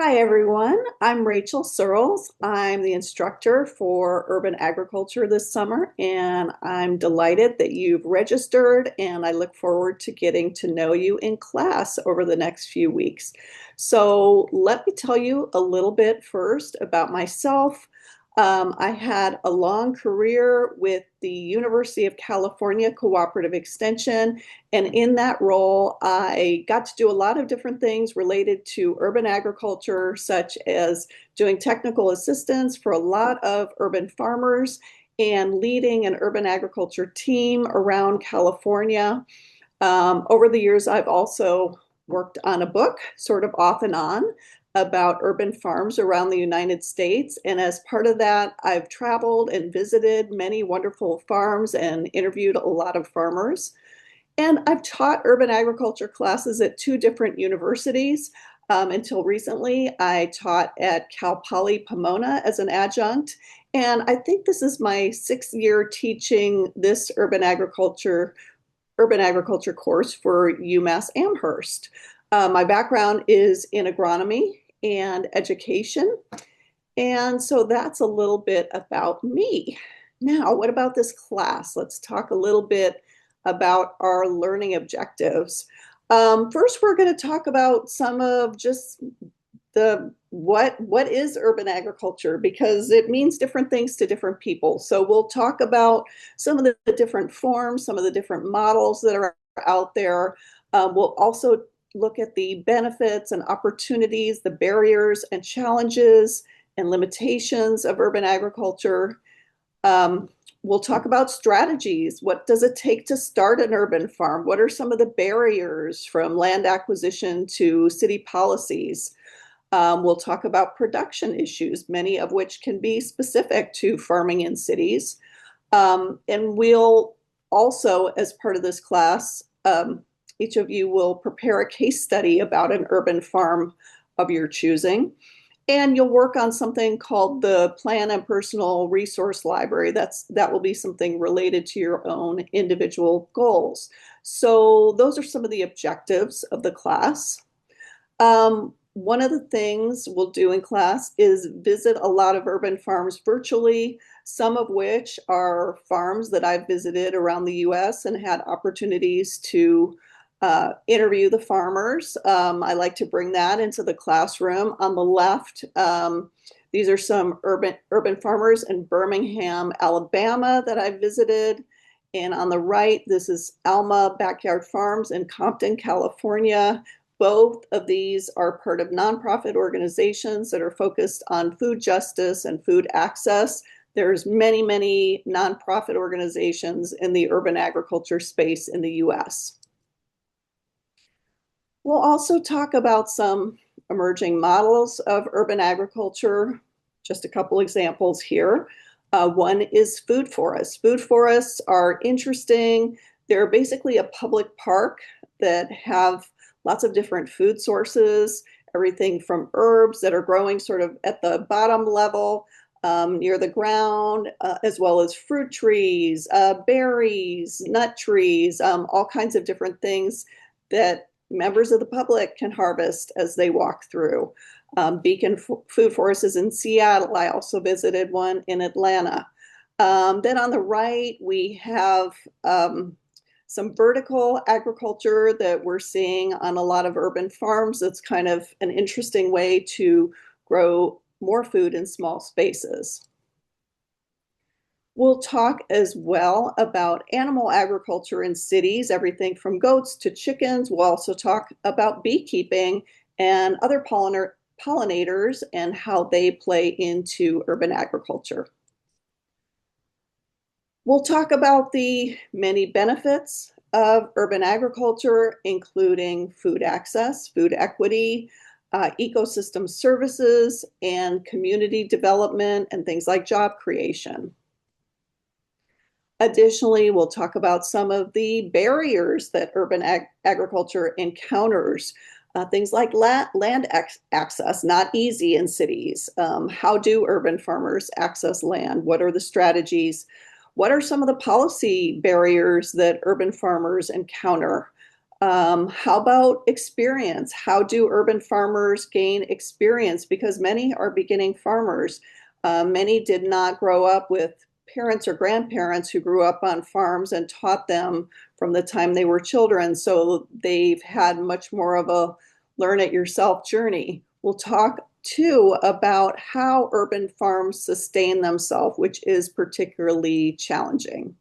Hi, everyone. I'm Rachel Searles. I'm the instructor for urban agriculture this summer, and I'm delighted that you've registered, and I look forward to getting to know you in class over the next few weeks. So let me tell you a little bit first about myself. I had a long career with the University of California Cooperative Extension, and in that role, I got to do a lot of different things related to urban agriculture, such as doing technical assistance for a lot of urban farmers and leading an urban agriculture team around California. Over the years, I've also worked on a book, sort of off and on, about urban farms around the United States. And as part of that, I've traveled and visited many wonderful farms and interviewed a lot of farmers. And I've taught urban agriculture classes at two different universities. Until recently, I taught at Cal Poly Pomona as an adjunct. And I think this is my sixth year teaching this urban agriculture course for UMass Amherst. My background is in agronomy and education. And so that's a little bit about me. Now, what about this class? Let's talk a little bit about our learning objectives. First, we're going to talk about some of just the what is urban agriculture, because it means different things to different people. So we'll talk about some of the different forms, some of the different models that are out there. We'll also look at the benefits and opportunities, the barriers and challenges and limitations of urban agriculture. We'll talk about strategies. What does it take to start an urban farm? What are some of the barriers from land acquisition to city policies? We'll talk about production issues, many of which can be specific to farming in cities. And we'll also, as part of this class, each of you will prepare a case study about an urban farm of your choosing. And you'll work on something called the Plan and Personal Resource Library. That will be something related to your own individual goals. So those are some of the objectives of the class. One of the things we'll do in class is visit a lot of urban farms virtually, some of which are farms that I've visited around the US and had opportunities to interview the farmers. I like to bring that into the classroom. On the left, these are some urban farmers in Birmingham, Alabama that I visited. And on the right, this is Alma Backyard Farms in Compton, California. Both of these are part of nonprofit organizations that are focused on food justice and food access. There's many, many nonprofit organizations in the urban agriculture space in the US. We'll also talk about some emerging models of urban agriculture. Just a couple examples here. One is food forests. Food forests are interesting. They're basically a public park that have lots of different food sources, everything from herbs that are growing sort of at the bottom level near the ground, as well as fruit trees, berries, nut trees, all kinds of different things that members of the public can harvest as they walk through. Beacon Food Forest is in Seattle. I also visited one in Atlanta. Then on the right, we have some vertical agriculture that we're seeing on a lot of urban farms. It's kind of an interesting way to grow more food in small spaces. We'll talk as well about animal agriculture in cities, everything from goats to chickens. We'll also talk about beekeeping and other pollinators and how they play into urban agriculture. We'll talk about the many benefits of urban agriculture, including food access, food equity, ecosystem services, and community development, and things like job creation. Additionally, we'll talk about some of the barriers that urban agriculture encounters. Things like land access, not easy in cities. How do urban farmers access land? What are the strategies? What are some of the policy barriers that urban farmers encounter? How about experience? How do urban farmers gain experience? Because many are beginning farmers. Many did not grow up with parents or grandparents who grew up on farms and taught them from the time they were children. So they've had much more of a learn it yourself journey. We'll talk too about how urban farms sustain themselves, which is particularly challenging.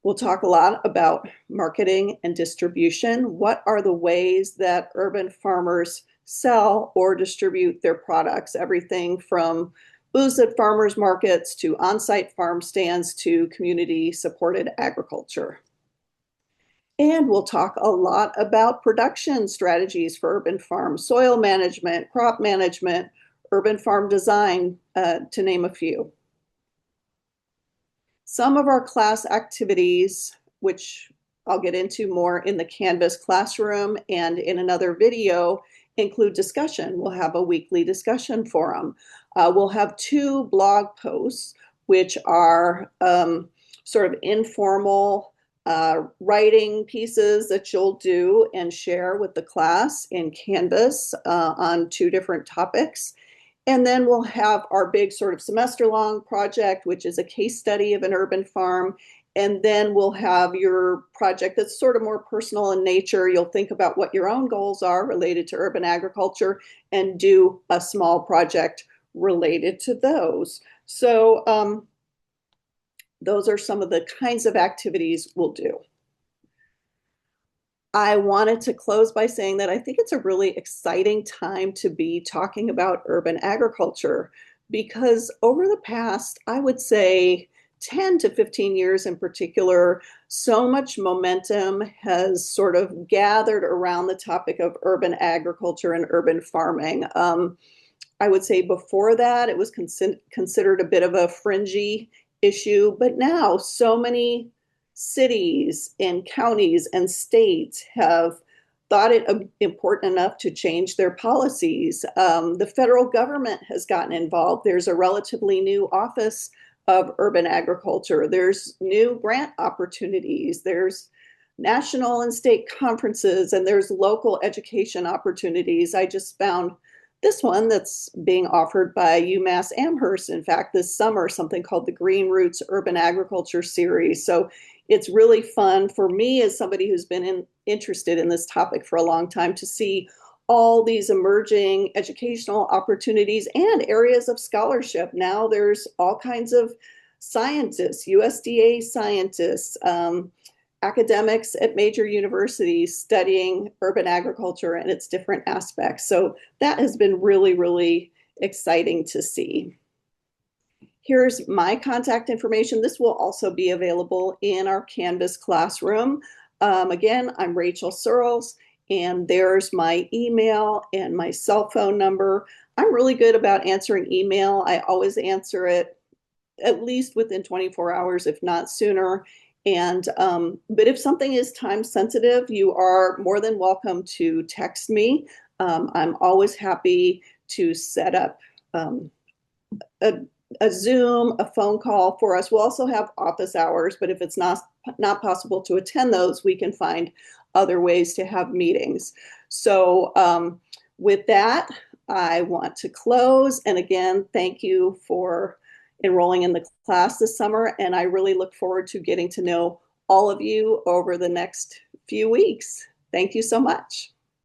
We'll talk a lot about marketing and distribution. What are the ways that urban farmers sell or distribute their products? Everything from booths at farmers markets to on-site farm stands to community-supported agriculture. And we'll talk a lot about production strategies for urban farms, soil management, crop management, urban farm design, to name a few. Some of our class activities, which I'll get into more in the Canvas classroom and in another video, include discussion. We'll have a weekly discussion forum. We'll have 2 blog posts, which are sort of informal writing pieces that you'll do and share with the class in Canvas on 2 different topics. And then we'll have our big sort of semester-long project, which is a case study of an urban farm. And then we'll have your project that's sort of more personal in nature. You'll think about what your own goals are related to urban agriculture and do a small project related to those. So those are some of the kinds of activities we'll do. I wanted to close by saying that I think it's a really exciting time to be talking about urban agriculture because over the past, I would say 10 to 15 years in particular, so much momentum has sort of gathered around the topic of urban agriculture and urban farming. I would say before that, it was considered a bit of a fringy issue, but now so many cities and counties and states have thought it important enough to change their policies. The federal government has gotten involved. There's a relatively new Office of Urban Agriculture. There's new grant opportunities. There's national and state conferences, and there's local education opportunities. I just found this one that's being offered by UMass Amherst, in fact, this summer, something called the Green Roots Urban Agriculture Series. So it's really fun for me as somebody who's been interested in this topic for a long time to see all these emerging educational opportunities and areas of scholarship. Now there's all kinds of scientists, USDA scientists, academics at major universities studying urban agriculture and its different aspects. So that has been really, really exciting to see. Here's my contact information. This will also be available in our Canvas classroom. Again, I'm Rachel Searles, and there's my email and my cell phone number. I'm really good about answering email. I always answer it at least within 24 hours, if not sooner. And but if something is time sensitive, you are more than welcome to text me. I'm always happy to set up a Zoom, a phone call for us. We'll also have office hours, but if it's not possible to attend those, we can find other ways to have meetings. So with that, I want to close. And again, thank you for enrolling in the class this summer. And I really look forward to getting to know all of you over the next few weeks. Thank you so much.